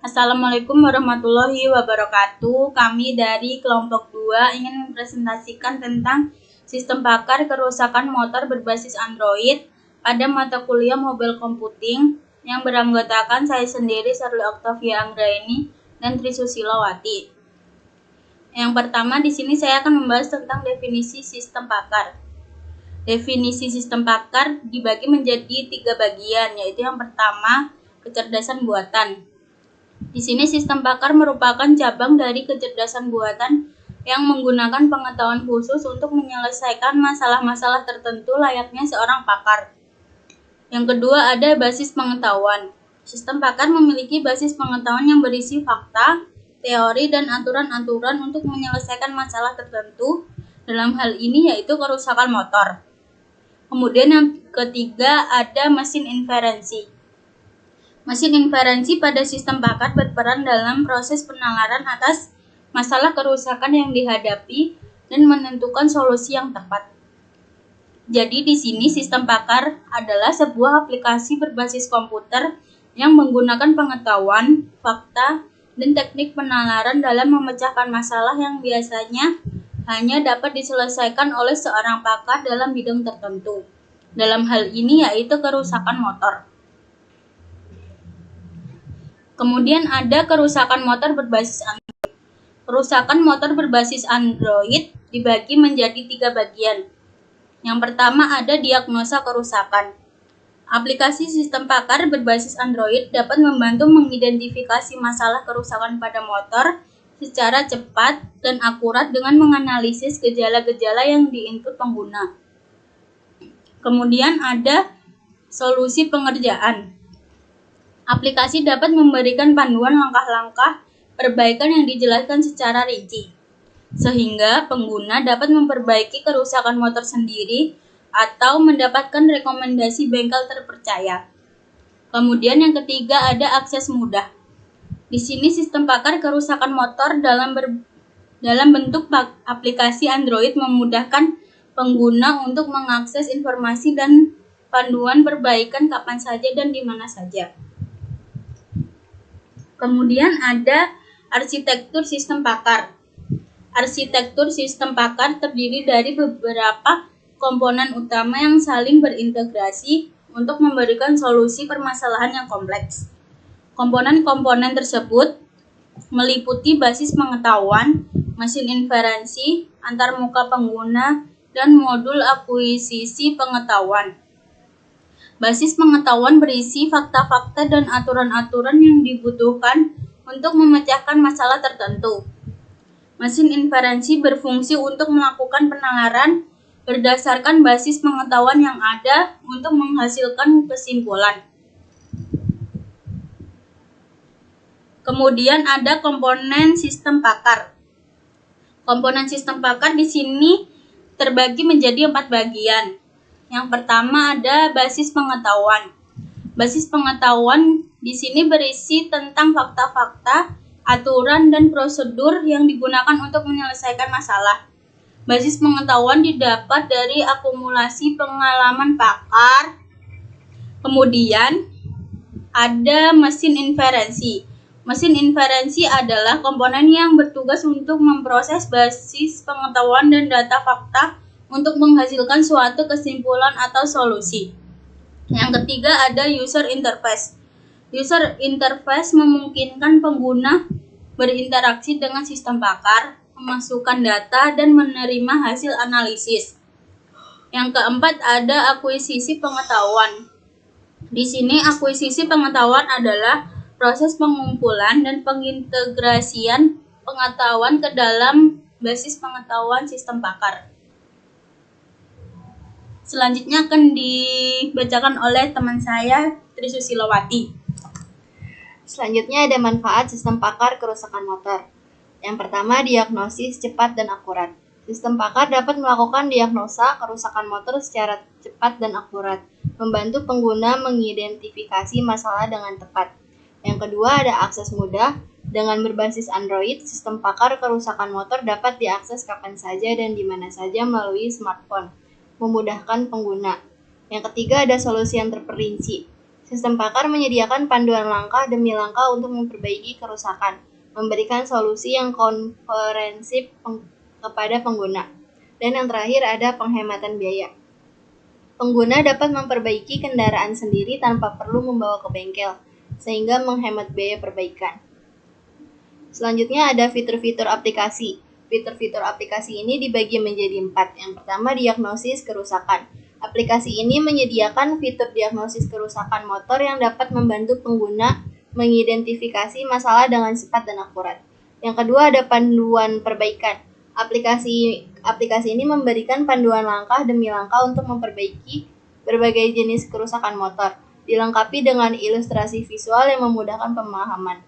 Assalamualaikum warahmatullahi wabarakatuh. Kami dari kelompok 2 ingin mempresentasikan tentang sistem pakar kerusakan motor berbasis Android pada mata kuliah Mobile Computing yang beranggotakan saya sendiri, Sherly Octavia Anggraeni dan Trisusilawati. Yang pertama, di sini saya akan membahas tentang definisi sistem pakar. Definisi sistem pakar dibagi menjadi 3 bagian, yaitu yang pertama, kecerdasan buatan. Di sini sistem pakar merupakan cabang dari kecerdasan buatan yang menggunakan pengetahuan khusus untuk menyelesaikan masalah-masalah tertentu layaknya seorang pakar. Yang kedua, ada basis pengetahuan. Sistem pakar memiliki basis pengetahuan yang berisi fakta, teori, dan aturan-aturan untuk menyelesaikan masalah tertentu, dalam hal ini yaitu kerusakan motor. Kemudian yang ketiga, ada mesin inferensi. Mesin inferensi pada sistem pakar berperan dalam proses penalaran atas masalah kerusakan yang dihadapi dan menentukan solusi yang tepat. Jadi di sini sistem pakar adalah sebuah aplikasi berbasis komputer yang menggunakan pengetahuan, fakta, dan teknik penalaran dalam memecahkan masalah yang biasanya hanya dapat diselesaikan oleh seorang pakar dalam bidang tertentu. Dalam hal ini yaitu kerusakan motor. Kemudian ada kerusakan motor berbasis Android. Kerusakan motor berbasis Android dibagi menjadi 3 bagian. Yang pertama ada diagnosa kerusakan. Aplikasi sistem pakar berbasis Android dapat membantu mengidentifikasi masalah kerusakan pada motor secara cepat dan akurat dengan menganalisis gejala-gejala yang diinput pengguna. Kemudian ada solusi pengerjaan. Aplikasi dapat memberikan panduan langkah-langkah perbaikan yang dijelaskan secara rinci, sehingga pengguna dapat memperbaiki kerusakan motor sendiri atau mendapatkan rekomendasi bengkel terpercaya. Kemudian yang ketiga ada akses mudah. Di sini sistem pakar kerusakan motor dalam bentuk aplikasi Android memudahkan pengguna untuk mengakses informasi dan panduan perbaikan kapan saja dan di mana saja. Kemudian ada arsitektur sistem pakar. Arsitektur sistem pakar terdiri dari beberapa komponen utama yang saling berintegrasi untuk memberikan solusi permasalahan yang kompleks. Komponen-komponen tersebut meliputi basis pengetahuan, mesin inferensi, antarmuka pengguna, dan modul akuisisi pengetahuan. Basis pengetahuan berisi fakta-fakta dan aturan-aturan yang dibutuhkan untuk memecahkan masalah tertentu. Mesin inferensi berfungsi untuk melakukan penalaran berdasarkan basis pengetahuan yang ada untuk menghasilkan kesimpulan. Kemudian ada komponen sistem pakar. Komponen sistem pakar di sini terbagi menjadi 4 bagian. Yang pertama ada basis pengetahuan. Basis pengetahuan di sini berisi tentang fakta-fakta, aturan, dan prosedur yang digunakan untuk menyelesaikan masalah. Basis pengetahuan didapat dari akumulasi pengalaman pakar. Kemudian ada mesin inferensi. Mesin inferensi adalah komponen yang bertugas untuk memproses basis pengetahuan dan data fakta untuk menghasilkan suatu kesimpulan atau solusi. Yang ketiga ada user interface. User interface memungkinkan pengguna berinteraksi dengan sistem pakar, memasukkan data, dan menerima hasil analisis. Yang keempat ada akuisisi pengetahuan. Di sini akuisisi pengetahuan adalah proses pengumpulan dan pengintegrasian pengetahuan ke dalam basis pengetahuan sistem pakar. Selanjutnya akan dibacakan oleh teman saya, Trisusilawati. Selanjutnya ada manfaat sistem pakar kerusakan motor. Yang pertama, diagnosis cepat dan akurat. Sistem pakar dapat melakukan diagnosa kerusakan motor secara cepat dan akurat, membantu pengguna mengidentifikasi masalah dengan tepat. Yang kedua, ada akses mudah. Dengan berbasis Android, sistem pakar kerusakan motor dapat diakses kapan saja dan di mana saja melalui smartphone, memudahkan pengguna. Yang ketiga ada solusi yang terperinci. Sistem pakar menyediakan panduan langkah demi langkah untuk memperbaiki kerusakan, memberikan solusi yang komprehensif kepada pengguna. Dan yang terakhir ada penghematan biaya. Pengguna dapat memperbaiki kendaraan sendiri tanpa perlu membawa ke bengkel, sehingga menghemat biaya perbaikan. Selanjutnya ada fitur-fitur aplikasi. Fitur-fitur aplikasi ini dibagi menjadi 4. Yang pertama, diagnosis kerusakan. Aplikasi ini menyediakan fitur diagnosis kerusakan motor yang dapat membantu pengguna mengidentifikasi masalah dengan cepat dan akurat. Yang kedua, ada panduan perbaikan. Aplikasi ini memberikan panduan langkah demi langkah untuk memperbaiki berbagai jenis kerusakan motor, dilengkapi dengan ilustrasi visual yang memudahkan pemahaman.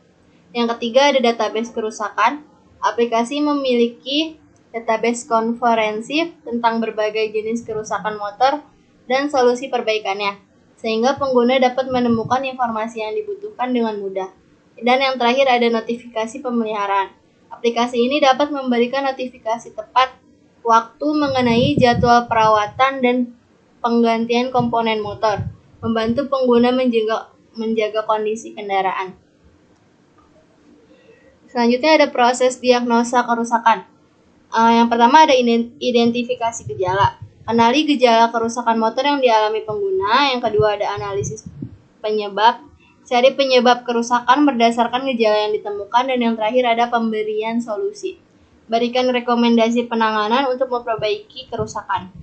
Yang ketiga, ada database kerusakan. Aplikasi memiliki database komprehensif tentang berbagai jenis kerusakan motor dan solusi perbaikannya, sehingga pengguna dapat menemukan informasi yang dibutuhkan dengan mudah. Dan yang terakhir, ada notifikasi pemeliharaan. Aplikasi ini dapat memberikan notifikasi tepat waktu mengenai jadwal perawatan dan penggantian komponen motor, membantu pengguna menjaga kondisi kendaraan. Selanjutnya ada proses diagnosa kerusakan. Yang pertama ada identifikasi gejala. Kenali gejala kerusakan motor yang dialami pengguna. Yang kedua ada analisis penyebab. Cari penyebab kerusakan berdasarkan gejala yang ditemukan. Dan yang terakhir ada pemberian solusi. Berikan rekomendasi penanganan untuk memperbaiki kerusakan.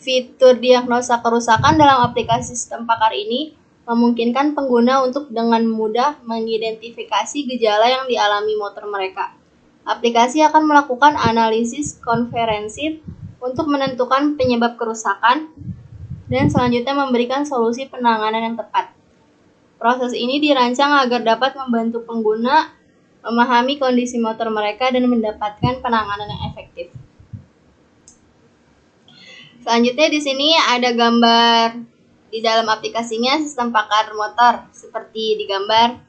Fitur diagnosa kerusakan dalam aplikasi sistem pakar ini memungkinkan pengguna untuk dengan mudah mengidentifikasi gejala yang dialami motor mereka. Aplikasi akan melakukan analisis komprehensif untuk menentukan penyebab kerusakan dan selanjutnya memberikan solusi penanganan yang tepat. Proses ini dirancang agar dapat membantu pengguna memahami kondisi motor mereka dan mendapatkan penanganan yang efektif. Selanjutnya di sini ada gambar di dalam aplikasinya sistem pakar motor seperti digambar.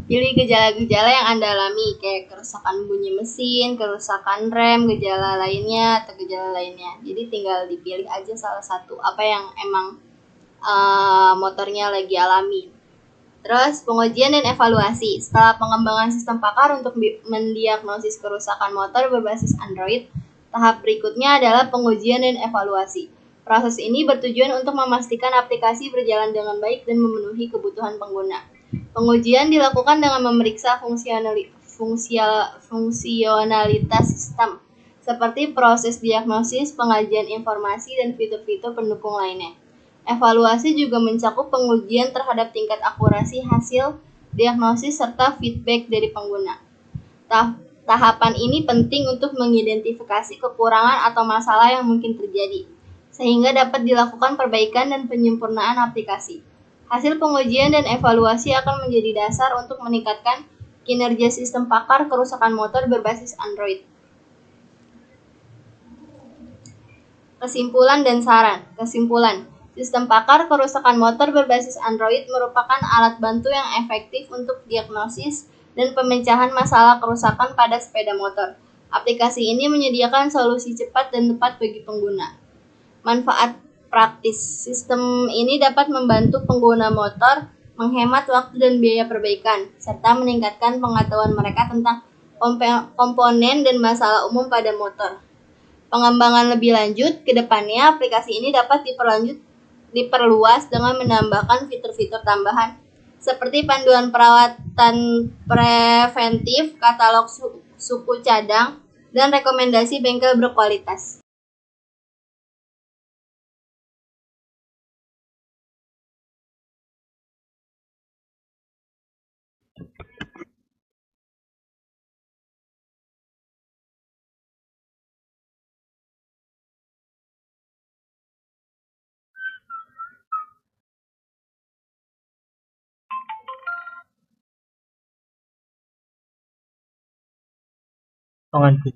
Pilih gejala-gejala yang Anda alami, kayak kerusakan bunyi mesin, kerusakan rem, gejala lainnya, atau gejala lainnya. Jadi tinggal dipilih aja salah satu apa yang emang motornya lagi alami. Terus pengujian dan evaluasi. Setelah pengembangan sistem pakar untuk mendiagnosis kerusakan motor berbasis Android, tahap berikutnya adalah pengujian dan evaluasi. Proses ini bertujuan untuk memastikan aplikasi berjalan dengan baik dan memenuhi kebutuhan pengguna. Pengujian dilakukan dengan memeriksa fungsionalitas sistem, seperti proses diagnosis, pengajian informasi, dan fitur-fitur pendukung lainnya. Evaluasi juga mencakup pengujian terhadap tingkat akurasi hasil diagnosis serta feedback dari pengguna. Tahapan ini penting untuk mengidentifikasi kekurangan atau masalah yang mungkin terjadi, sehingga dapat dilakukan perbaikan dan penyempurnaan aplikasi. Hasil pengujian dan evaluasi akan menjadi dasar untuk meningkatkan kinerja sistem pakar kerusakan motor berbasis Android. Kesimpulan dan saran. Kesimpulan. Sistem pakar kerusakan motor berbasis Android merupakan alat bantu yang efektif untuk diagnosis dan pemecahan masalah kerusakan pada sepeda motor. Aplikasi ini menyediakan solusi cepat dan tepat bagi pengguna. Manfaat praktis. Sistem ini dapat membantu pengguna motor menghemat waktu dan biaya perbaikan, serta meningkatkan pengetahuan mereka tentang komponen dan masalah umum pada motor. Pengembangan lebih lanjut, ke depannya aplikasi ini dapat diperluas dengan menambahkan fitur-fitur tambahan, seperti panduan perawatan preventif, katalog suku cadang, dan rekomendasi bengkel berkualitas. Tanganku